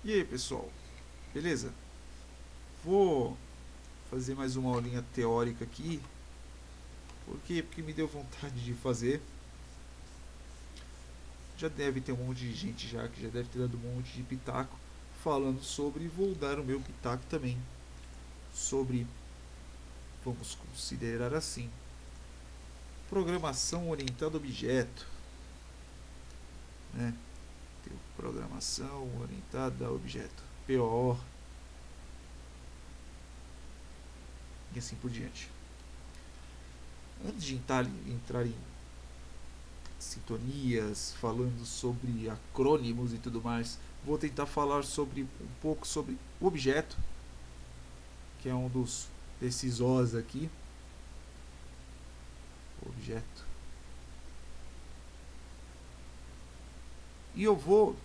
E aí, pessoal, beleza? Vou fazer mais uma aulinha teórica aqui. Por quê? Porque me deu vontade de fazer. Já deve ter um monte de gente já que já deve ter dado um monte de pitaco falando sobre, e vou dar o meu pitaco também sobre, vamos considerar assim, programação orientada a objeto, né? Programação orientada a objeto, POO, e assim por diante. Antes de entrar em sintonias, falando sobre acrônimos e tudo mais, vou tentar falar um pouco sobre o objeto, que é um desses Os aqui. Objeto. E eu vou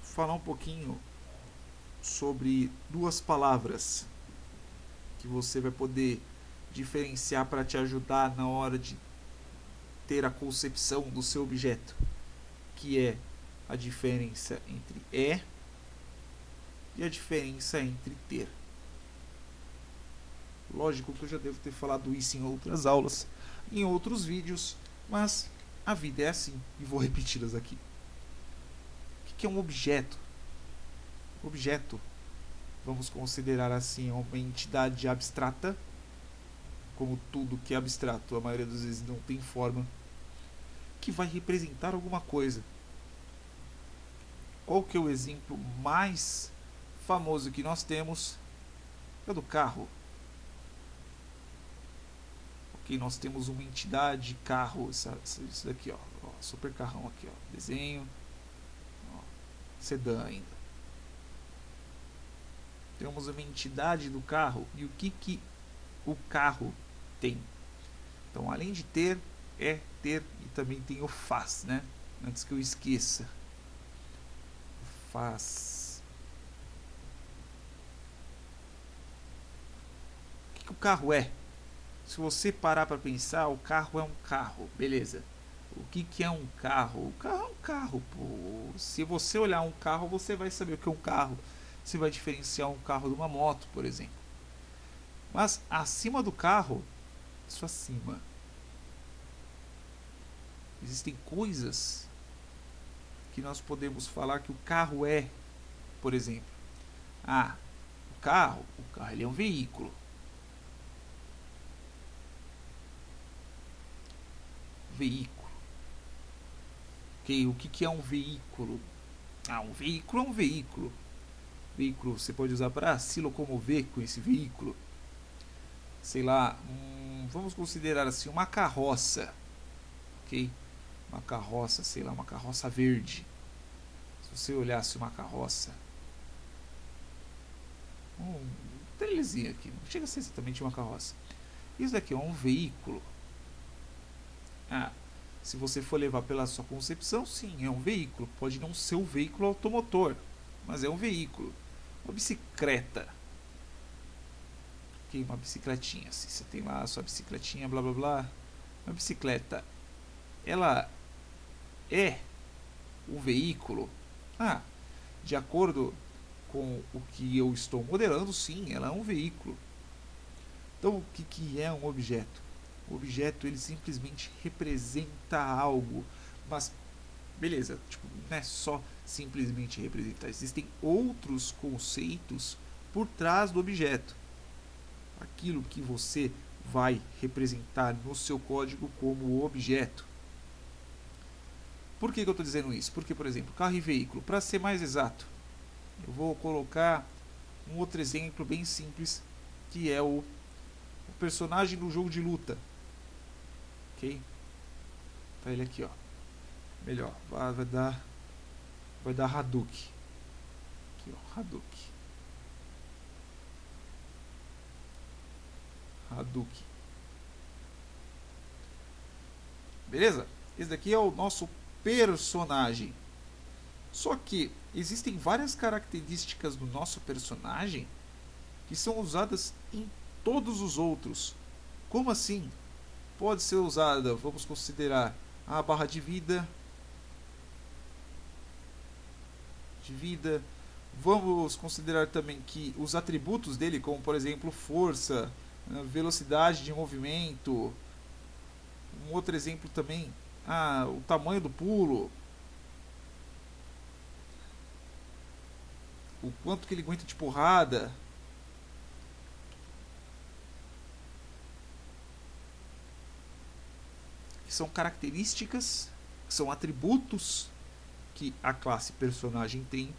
falar um pouquinho sobre duas palavras que você vai poder diferenciar para te ajudar na hora de ter a concepção do seu objeto, que é a diferença entre e a diferença entre ter. Lógico que eu já devo ter falado isso em outras aulas, em outros vídeos, mas a vida é assim e vou repeti-las aqui. O que é um objeto? Objeto, vamos considerar assim, é uma entidade abstrata, como tudo que é abstrato, a maioria das vezes não tem forma, que vai representar alguma coisa. Qual que é o exemplo mais famoso que nós temos? É do carro. Ok, nós temos uma entidade carro, isso daqui, ó, super carrão aqui, ó, desenho, ó, sedã ainda. Temos uma entidade do carro e o que o carro tem. Então, além de ter, é ter e também tem o faz, né? Antes que eu esqueça. Faz. O que o carro é? Se você parar para pensar, o carro é um carro, beleza. O que é um carro? O carro é um carro, pô. Se você olhar um carro, você vai saber o que é um carro. Você vai diferenciar um carro de uma moto, por exemplo. Mas acima do carro, isso acima, existem coisas que nós podemos falar que o carro é, por exemplo. O carro ele é um veículo. Veículo. Ok, o que é um veículo? Um veículo é um veículo. Veículo você pode usar para se locomover com esse veículo. Sei lá, vamos considerar assim, uma carroça. Ok? Uma carroça, sei lá, uma carroça verde. Se você olhasse uma carroça, um trailerzinho aqui, não chega a ser exatamente uma carroça. Isso daqui é um veículo. Se você for levar pela sua concepção, sim, é um veículo. Pode não ser um veículo automotor, mas é um veículo. Uma bicicleta. Ok, uma bicicletinha. Se você tem lá a sua bicicletinha, blá blá blá. Uma bicicleta, ela é um veículo? De acordo com o que eu estou modelando, sim, ela é um veículo. Então, o que é um objeto? O objeto, ele simplesmente representa algo, mas beleza, tipo, não é só simplesmente representar, existem outros conceitos por trás do objeto, aquilo que você vai representar no seu código como objeto. Por que eu estou dizendo isso? Porque, por exemplo, carro e veículo, para ser mais exato, eu vou colocar um outro exemplo bem simples, que é o personagem do jogo de luta. Ok? Tá ele aqui, ó. Melhor, vai dar Hadouken. Aqui, ó, Hadouken. Hadouken. Beleza? Esse daqui é o nosso personagem. Só que existem várias características do nosso personagem que são usadas em todos os outros. Como assim? Pode ser usada, vamos considerar a barra de vida, Vamos considerar também que os atributos dele, como por exemplo força, velocidade de movimento, um outro exemplo também, o tamanho do pulo, o quanto que ele aguenta de porrada, que são características, que são atributos que a classe personagem tem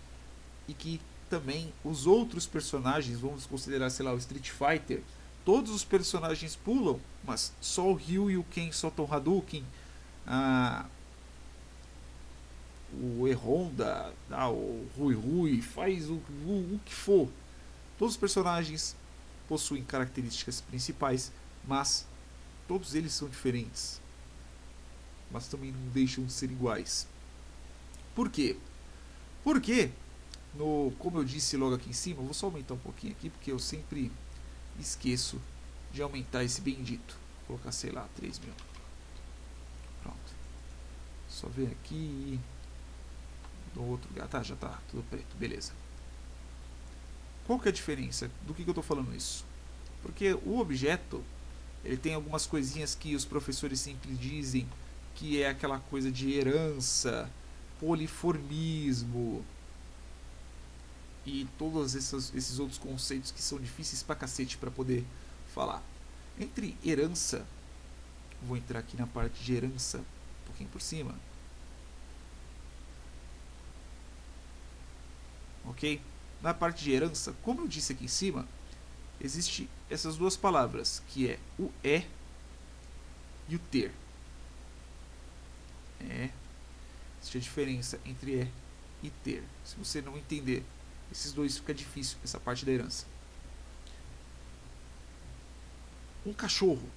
e que também os outros personagens, vamos considerar, sei lá, o Street Fighter, todos os personagens pulam, mas só o Ryu e o Ken soltam Hadouken, o E-Honda, o Rui Rui, faz o que for. Todos os personagens possuem características principais, mas todos eles são diferentes. Mas também não deixam de ser iguais. Por quê? Porque, como eu disse logo aqui em cima, eu vou só aumentar um pouquinho aqui, porque eu sempre esqueço de aumentar esse bendito. Vou colocar, sei lá, 3.000. Pronto. Só ver aqui. Do outro lugar. Tá, já tá tudo preto. Beleza. Qual que é a diferença? Do que eu estou falando isso? Porque o objeto, ele tem algumas coisinhas que os professores sempre dizem que é aquela coisa de herança, poliformismo e todos esses outros conceitos que são difíceis pra cacete para poder falar. Entre herança, vou entrar aqui na parte de herança, um pouquinho por cima. Ok? Na parte de herança, como eu disse aqui em cima, existe essas duas palavras, que é o e o ter. Existe a diferença entre e ter. Se você não entender esses dois, fica difícil essa parte da herança. Um cachorro.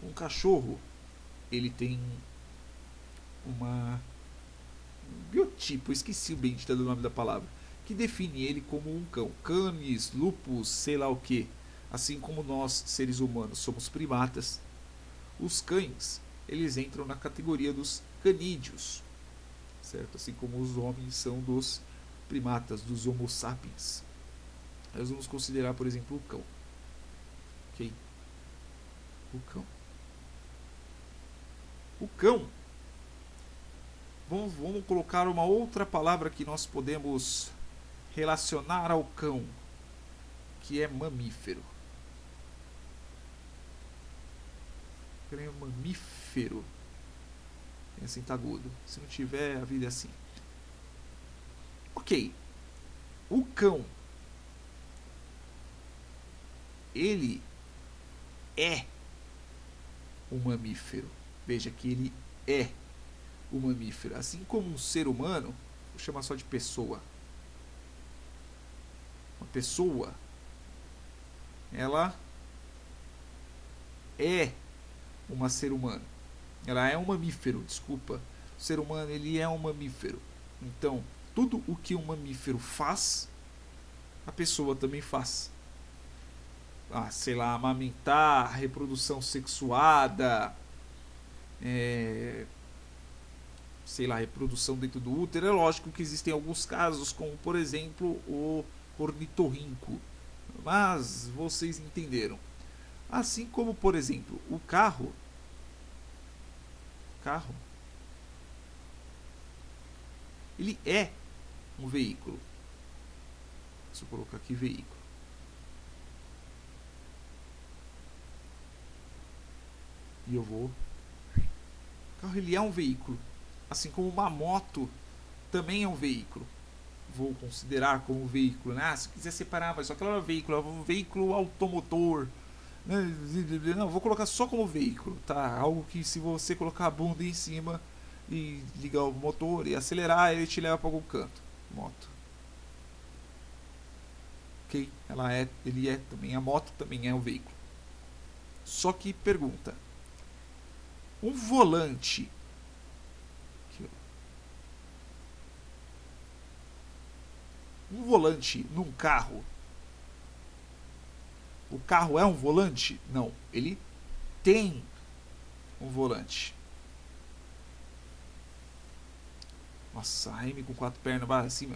Um cachorro, ele tem uma biotipo, esqueci o bendito do nome da palavra, que define ele como um cão. Canis, lupus, sei lá o que. Assim como nós, seres humanos, somos primatas, os cães, eles entram na categoria dos canídeos, certo? Assim como os homens são dos primatas, dos homo sapiens. Nós vamos considerar, por exemplo, o cão. Ok? O cão. O cão. Vamos colocar uma outra palavra que nós podemos relacionar ao cão, que é mamífero. Mamífero. Tem acento agudo. Se não tiver, a vida é assim. Ok. O cão, ele é um mamífero. Veja que ele é um mamífero. Assim como um ser humano, vou chamar só de pessoa. Uma pessoa, ela é uma ser humano. Ela é um mamífero, desculpa. O ser humano, ele é um mamífero. Então, tudo o que um mamífero faz, a pessoa também faz. Sei lá, amamentar, reprodução sexuada, sei lá, reprodução dentro do útero. É lógico que existem alguns casos, como por exemplo o ornitorrinco, mas vocês entenderam. Assim como, por exemplo, o carro, ele é um veículo. Deixa eu colocar aqui veículo. E eu vou. O carro, ele é um veículo. Assim como uma moto também é um veículo. Vou considerar como um veículo, né? Se quiser separar, mas só que ela é um veículo, é um veículo automotor. Não, vou colocar só como veículo, tá? Algo que se você colocar a bunda em cima e ligar o motor e acelerar, ele te leva para algum canto. Moto. Ok? Ele é também, a moto também é um veículo. Só que pergunta: um volante, num carro, o carro é um volante? Não, ele tem um volante. Nossa, AM com 4 pernas, vai assim,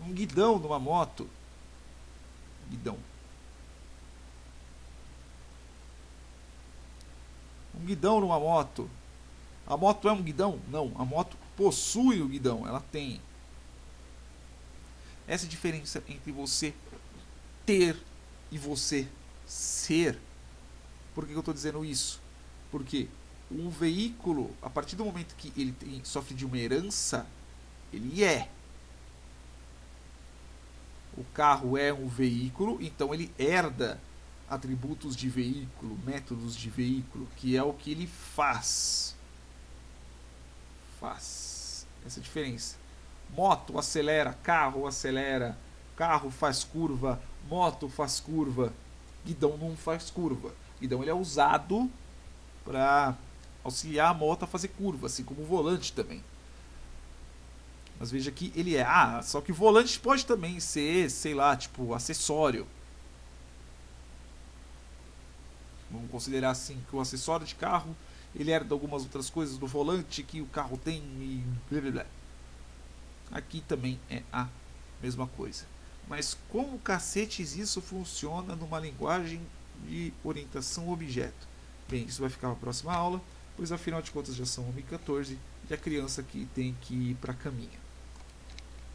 um guidão numa moto. Guidão. Um guidão numa moto. A moto é um guidão? Não, a moto possui o guidão, ela tem. Essa é a diferença entre você ter e você ser. Por que eu estou dizendo isso? Porque um veículo, a partir do momento que ele sofre de uma herança, ele é. O carro é um veículo, então ele herda atributos de veículo, métodos de veículo, que é o que ele faz. Essa é a diferença. Moto acelera, carro faz curva, moto faz curva, guidão não faz curva. Guidão ele é usado para auxiliar a moto a fazer curva, assim como o volante também. Mas veja que ele é. Só que o volante pode também ser, sei lá, tipo, acessório. Vamos considerar assim que o acessório de carro ele herda algumas outras coisas do volante que o carro tem e blá blá blá. Aqui também é a mesma coisa. Mas como cacetes isso funciona numa linguagem de orientação objeto? Bem, isso vai ficar para a próxima aula, pois afinal de contas já são 1h14 e a criança aqui tem que ir para a caminha.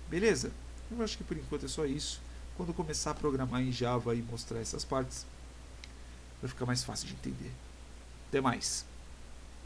Beleza? Eu acho que por enquanto é só isso. Quando começar a programar em Java e mostrar essas partes, vai ficar mais fácil de entender. Até mais!